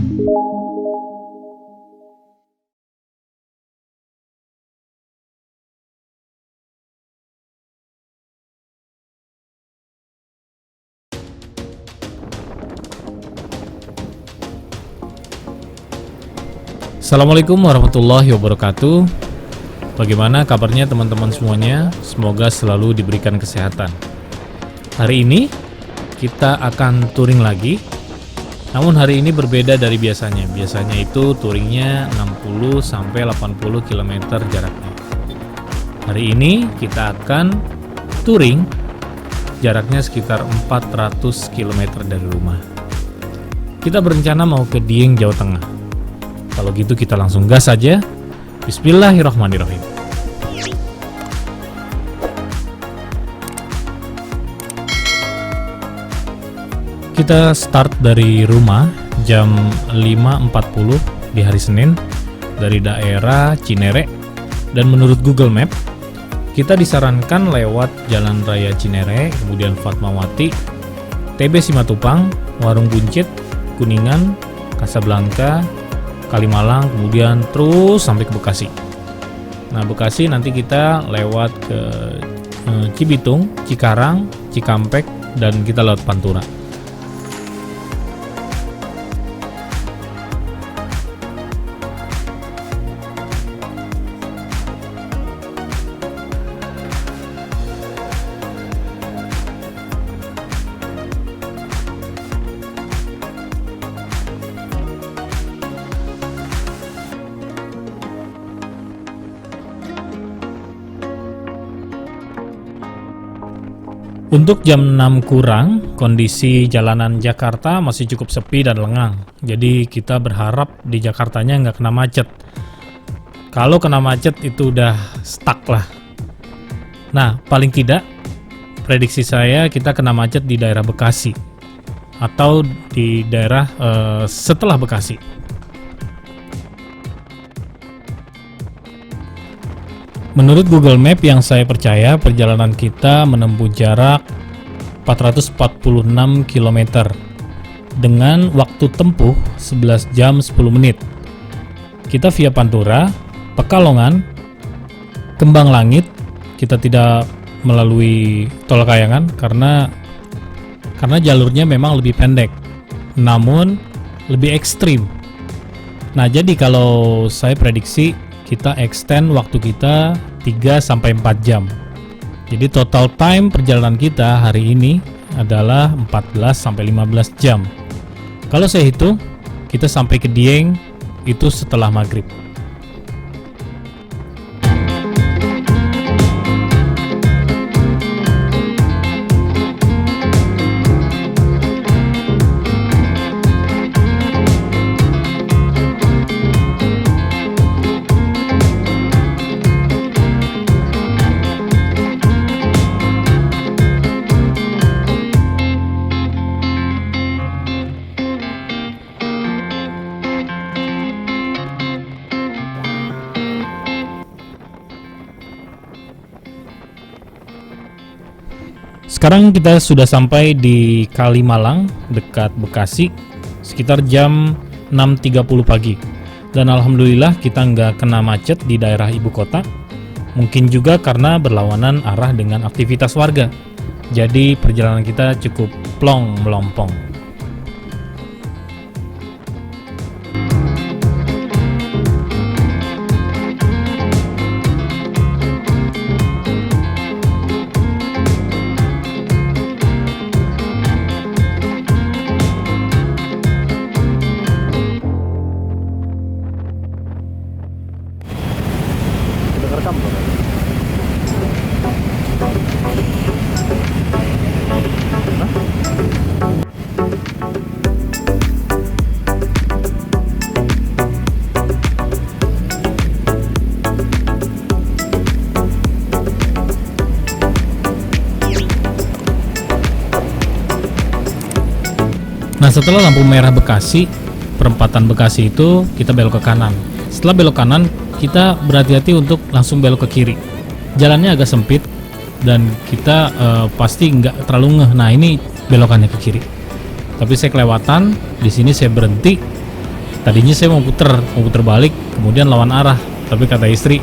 Assalamualaikum warahmatullahi wabarakatuh. Bagaimana kabarnya teman-teman semuanya? Semoga selalu diberikan kesehatan. Hari ini kita akan touring lagi. Namun hari ini berbeda dari biasanya. Biasanya itu touringnya 60 sampai 80 km jaraknya. Hari ini kita akan touring jaraknya sekitar 400 km dari rumah. Kita berencana mau ke Dieng, Jawa Tengah. Kalau gitu kita langsung gas aja. Bismillahirrahmanirrahim. Kita start dari rumah jam 5.40 di hari Senin dari daerah Cinere, dan menurut Google Map kita disarankan lewat Jalan Raya Cinere, kemudian Fatmawati, TB Simatupang, Warung Buncit, Kuningan, Kasablanka, Kalimalang, kemudian terus sampai ke Bekasi. Nah, Bekasi nanti kita lewat ke Cibitung, Cikarang, Cikampek, dan kita lewat Pantura. Untuk jam 6 kurang, kondisi jalanan Jakarta masih cukup sepi dan lengang. Jadi kita berharap di Jakartanya nggak kena macet. Kalau kena macet itu udah stuck lah. Nah, paling tidak, prediksi saya kita kena macet di daerah Bekasi. Atau di daerah setelah Bekasi. Menurut Google Map yang saya percaya, perjalanan kita menempuh jarak 446 km dengan waktu tempuh 11 jam 10 menit. Kita via Pantura, Pekalongan, Kembang Langit. Kita tidak melalui Tol Kayangan karena jalurnya memang lebih pendek, namun lebih ekstrim. Nah, jadi kalau saya prediksi kita extend waktu kita 3-4 jam. Jadi total time perjalanan kita hari ini adalah 14-15 jam. Kalau saya hitung, kita sampai ke Dieng itu setelah maghrib. Sekarang kita sudah sampai di Kalimalang, dekat Bekasi, sekitar jam 6.30 pagi. Dan alhamdulillah kita nggak kena macet di daerah ibu kota. Mungkin juga karena berlawanan arah dengan aktivitas warga. Jadi perjalanan kita cukup plong melompong. Nah, setelah lampu merah Bekasi, perempatan Bekasi itu kita belok ke kanan. Setelah belok kanan, kita berhati-hati untuk langsung belok ke kiri. Jalannya agak sempit dan kita pasti nggak terlalu ngeh. Nah, ini belokannya ke kiri. Tapi saya kelewatan, di sini saya berhenti Tadinya saya mau puter balik, kemudian lawan arah. Tapi kata istri,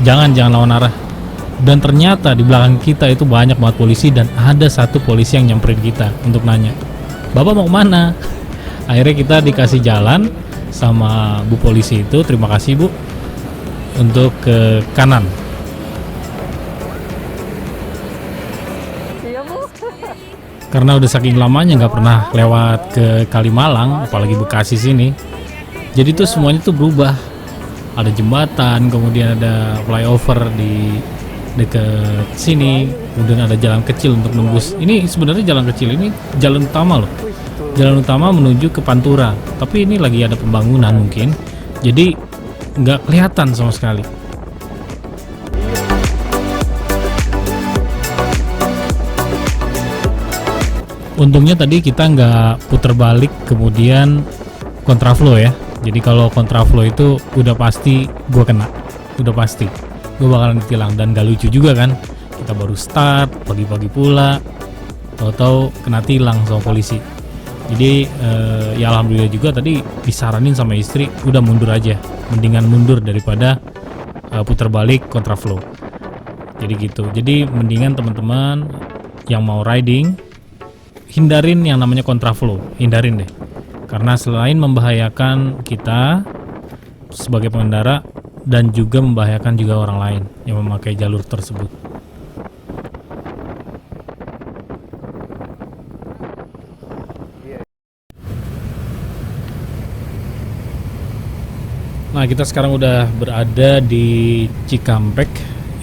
jangan lawan arah. Dan ternyata di belakang kita itu banyak banget polisi, dan ada satu polisi yang nyamperin kita untuk nanya, "Bapak mau kemana?" Akhirnya kita dikasih jalan sama bu polisi itu, terima kasih bu, untuk ke kanan. Karena udah saking lamanya nggak pernah lewat ke Kalimalang, apalagi Bekasi sini, jadi tuh semuanya tuh berubah. Ada jembatan, kemudian ada flyover di deket sini, kemudian ada jalan kecil untuk nembus. Ini sebenarnya jalan kecil ini jalan utama loh, jalan utama menuju ke Pantura, tapi ini lagi ada pembangunan mungkin, jadi nggak kelihatan sama sekali. Untungnya tadi kita nggak puter balik kemudian kontraflow ya. Jadi kalau kontraflow itu udah pasti gue kena, udah pasti gue bakalan ditilang, dan gak lucu juga kan. Kita baru start pagi-pagi pula, tahu-tahu kena tilang sama polisi. Jadi ya alhamdulillah juga tadi disaranin sama istri, udah mundur aja, mendingan mundur daripada puter balik kontraflow. Jadi gitu. Jadi mendingan teman-teman yang mau riding, hindarin yang namanya kontraflow, hindarin deh. Karena selain membahayakan kita sebagai pengendara, dan juga membahayakan juga orang lain yang memakai jalur tersebut. Nah, kita sekarang udah berada di Cikampek.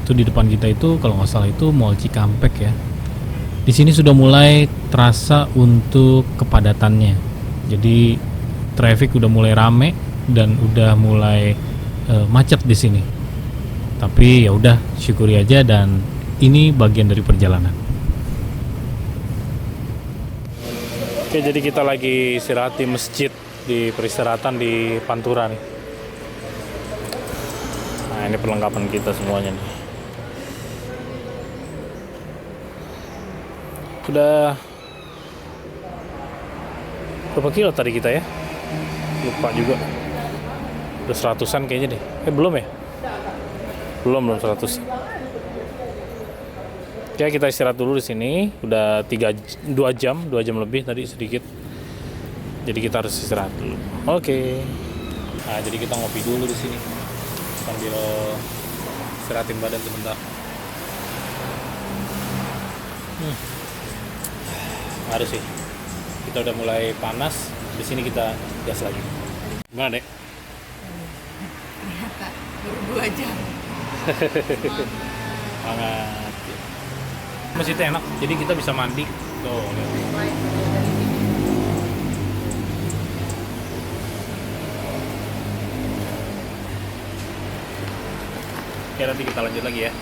Itu di depan kita itu kalau nggak salah itu Mall Cikampek ya. Di sini sudah mulai terasa untuk kepadatannya. Jadi traffic udah mulai rame dan udah mulai macet di sini. Tapi ya udah, syukuri aja, dan ini bagian dari perjalanan. Oke, jadi kita lagi istirahat di masjid, di peristirahatan di Pantura nih. Nah, ini perlengkapan kita semuanya nih. Udah berapa kilo tadi kita ya? Lupa juga. Udah 100-an kayaknya deh. Belum ya? Belum 100. Ya, kita istirahat dulu di sini. Udah 2 jam lebih tadi sedikit. Jadi kita harus istirahat dulu. Oke. Nah, jadi kita ngopi dulu di sini sambil istirahatin badan sebentar. Harus sih. Kita udah mulai panas. Di sini kita gas lagi. Gimana, Dek? Ternyata baru 2 jam. Hangat. Masjidnya enak, jadi kita bisa mandi. Tuh, lihat. Oke, nanti kita lanjut lagi ya.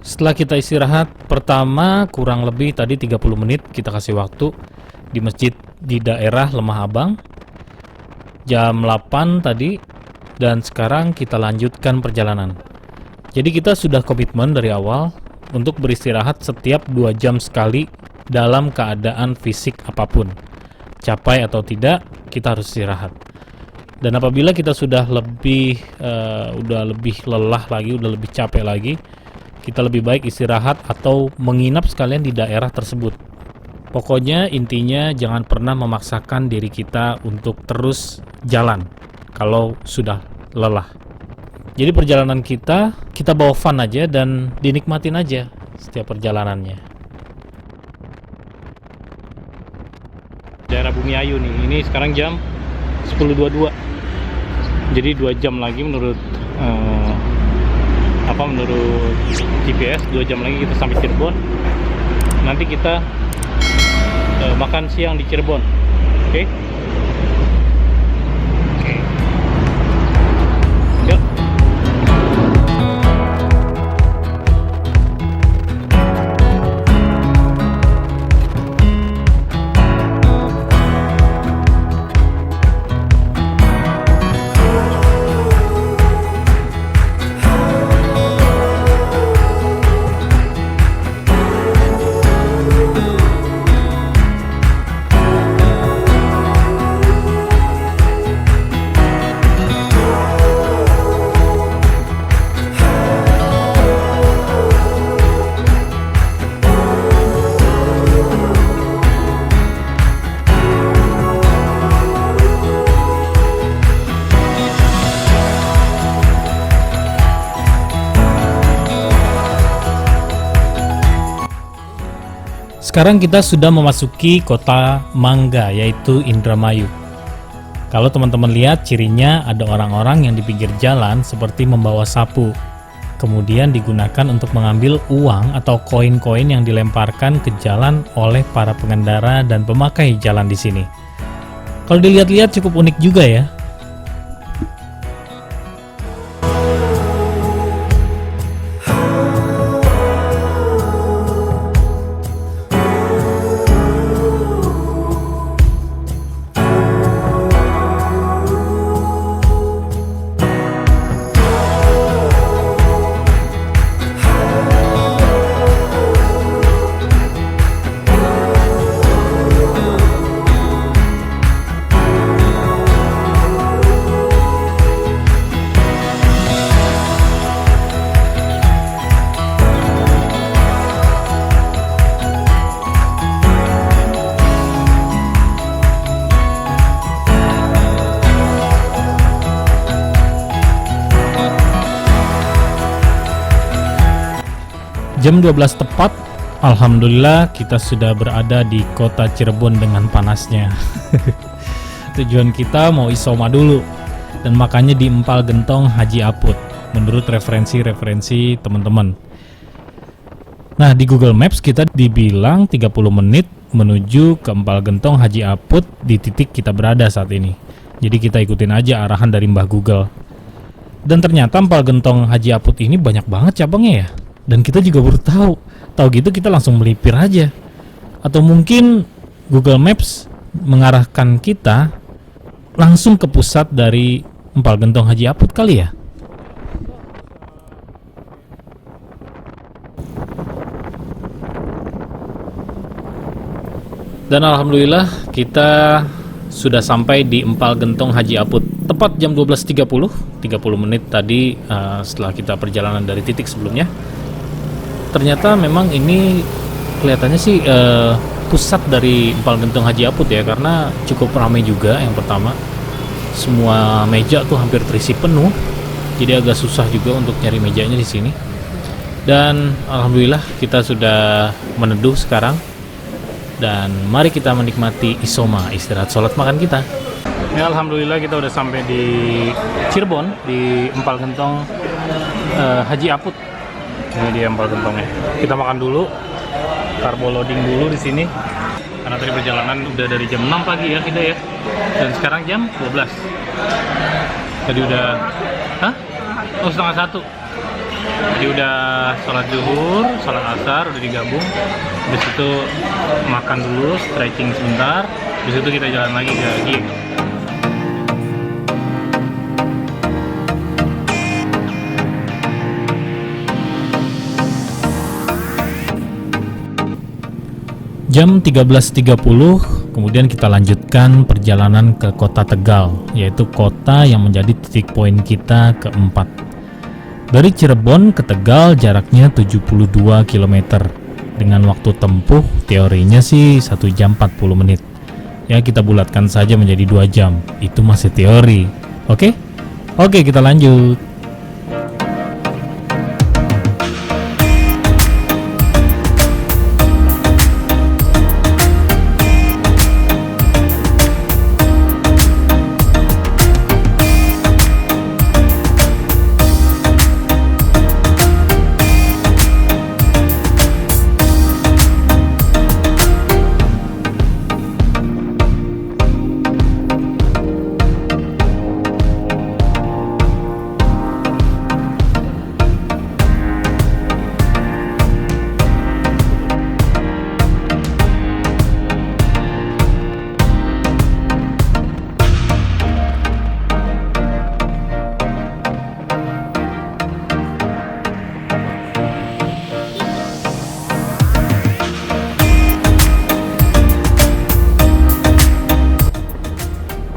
Setelah kita istirahat, pertama kurang lebih tadi 30 menit kita kasih waktu di masjid di daerah Lemah Abang. Jam 8 tadi, dan sekarang kita lanjutkan perjalanan. Jadi kita sudah komitmen dari awal untuk beristirahat setiap 2 jam sekali dalam keadaan fisik apapun. Capai atau tidak, kita harus istirahat. Dan apabila kita sudah lebih lelah lagi, udah lebih capek lagi, kita lebih baik istirahat atau menginap sekalian di daerah tersebut. Pokoknya intinya jangan pernah memaksakan diri kita untuk terus jalan kalau sudah lelah. Jadi perjalanan kita bawa fun aja dan dinikmatin aja setiap perjalanannya. Daerah Bumi Ayu nih, ini sekarang jam 10.22. Jadi 2 jam lagi menurut menurut GPS 2 jam lagi kita sampai Cirebon. Nanti kita makan siang di Cirebon. Oke? Yuk. Sekarang kita sudah memasuki kota Mangga, yaitu Indramayu. Kalau teman-teman lihat cirinya ada orang-orang yang di pinggir jalan seperti membawa sapu. Kemudian digunakan untuk mengambil uang atau koin-koin yang dilemparkan ke jalan oleh para pengendara dan pemakai jalan di sini. Kalau dilihat-lihat cukup unik juga ya. Jam 12 tepat, alhamdulillah kita sudah berada di kota Cirebon dengan panasnya. Tujuan kita mau Isoma dulu, dan makanya di Empal Gentong Haji Aput, menurut referensi teman-teman. Nah, di Google Maps kita dibilang 30 menit menuju ke Empal Gentong Haji Aput di titik kita berada saat ini. Jadi kita ikutin aja arahan dari Mbah Google. Dan ternyata Empal Gentong Haji Aput ini banyak banget cabangnya ya. Dan kita juga baru tahu gitu kita langsung melipir aja. Atau mungkin Google Maps mengarahkan kita langsung ke pusat dari Empal Gentong Haji Aput kali ya. Dan alhamdulillah kita sudah sampai di Empal Gentong Haji Aput tepat jam 12.30, 30 menit tadi setelah kita perjalanan dari titik sebelumnya. Ternyata memang ini kelihatannya sih pusat dari Empal Gentong Haji Aput ya, karena cukup ramai juga. Yang pertama, semua meja tuh hampir terisi penuh, jadi agak susah juga untuk nyari mejanya di sini. Dan alhamdulillah kita sudah meneduh sekarang, dan mari kita menikmati Isoma, istirahat sholat makan kita. Ya, alhamdulillah kita udah sampai di Cirebon, di Empal Gentong Haji Aput. Ini dia Empal Gentongnya. Kita makan dulu, carbo loading dulu di sini. Karena tadi perjalanan udah dari jam 6 pagi ya kita ya. Dan sekarang jam 12. Tadi udah, setengah 1. Jadi udah sholat zuhur, sholat asar udah digabung. Habis itu makan dulu, stretching sebentar. Habis itu kita jalan lagi ke gym. Jam 13.30, kemudian kita lanjutkan perjalanan ke kota Tegal, yaitu kota yang menjadi titik poin kita keempat. Dari Cirebon ke Tegal jaraknya 72 km, dengan waktu tempuh teorinya sih 1 jam 40 menit. Ya, kita bulatkan saja menjadi 2 jam, itu masih teori. Oke, kita lanjut.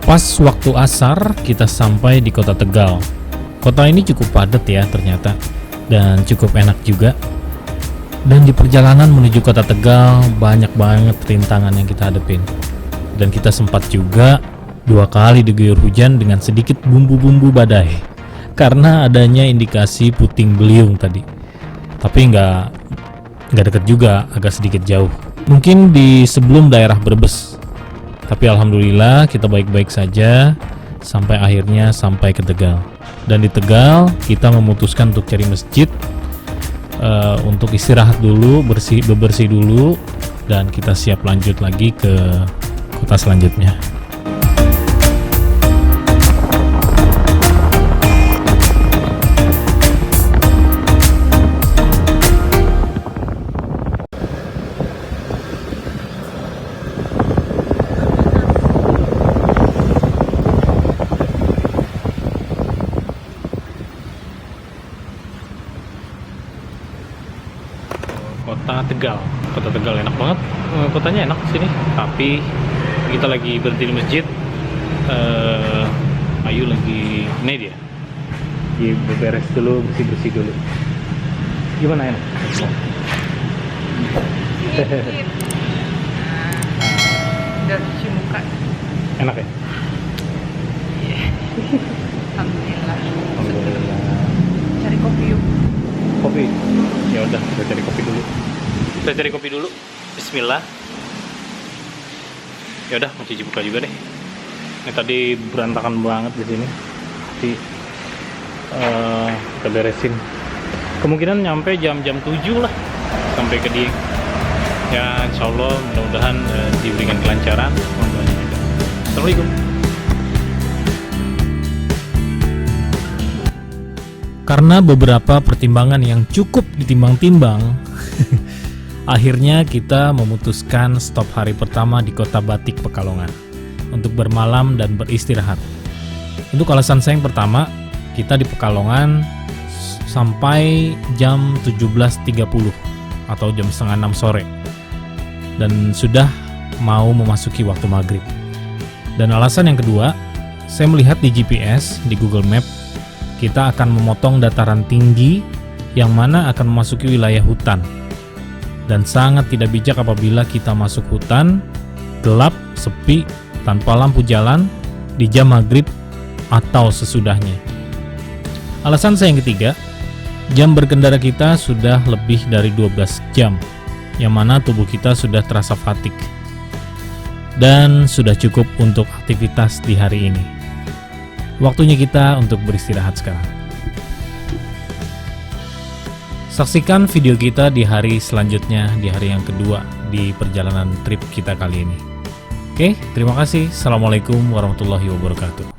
Pas waktu asar kita sampai di kota Tegal. Kota ini cukup padat ya ternyata, dan cukup enak juga. Dan di perjalanan menuju kota Tegal banyak banget rintangan yang kita hadapin. Dan kita sempat juga 2 kali diguyur hujan dengan sedikit bumbu-bumbu badai, karena adanya indikasi puting beliung tadi. Tapi nggak deket juga, agak sedikit jauh. mungkin di sebelum daerah Brebes. Tapi alhamdulillah kita baik-baik saja sampai akhirnya sampai ke Tegal. Dan di Tegal kita memutuskan untuk cari masjid, untuk istirahat dulu, bebersih dulu, dan kita siap lanjut lagi ke kota selanjutnya. Kota Tegal enak banget, kotanya enak sini. Tapi kita lagi berhenti di masjid. Ayu lagi dia beberes dulu, bersih dulu. Gimana, enak? Udah cuci muka. Enak ya? Alhamdulillah. Alhamdulillah. Cari kopi yuk. Kopi? Ya udah, kita cari kopi dulu. Bismillah. Ya udah, mau cuci muka juga deh. Ini tadi berantakan banget di sini. Nanti kita beresin. Kemungkinan nyampe jam 7 lah sampai ke Dieng. Ya insya Allah mudah-mudahan diberikan kelancaran. Assalamualaikum. Karena beberapa pertimbangan yang cukup ditimbang-timbang, akhirnya kita memutuskan stop hari pertama di Kota Batik Pekalongan untuk bermalam dan beristirahat. Untuk alasan saya yang pertama, kita di Pekalongan sampai jam 17.30 atau jam setengah 6 sore, dan sudah mau memasuki waktu maghrib. Dan alasan yang kedua, saya melihat di GPS, di Google Map, kita akan memotong dataran tinggi yang mana akan memasuki wilayah hutan. Dan sangat tidak bijak apabila kita masuk hutan, gelap, sepi, tanpa lampu jalan, di jam maghrib atau sesudahnya. Alasan saya yang ketiga, jam berkendara kita sudah lebih dari 12 jam, yang mana tubuh kita sudah terasa fatigue. Dan sudah cukup untuk aktivitas di hari ini. Waktunya kita untuk beristirahat sekarang. Saksikan video kita di hari selanjutnya, di hari yang kedua di perjalanan trip kita kali ini. Oke, terima kasih. Assalamualaikum warahmatullahi wabarakatuh.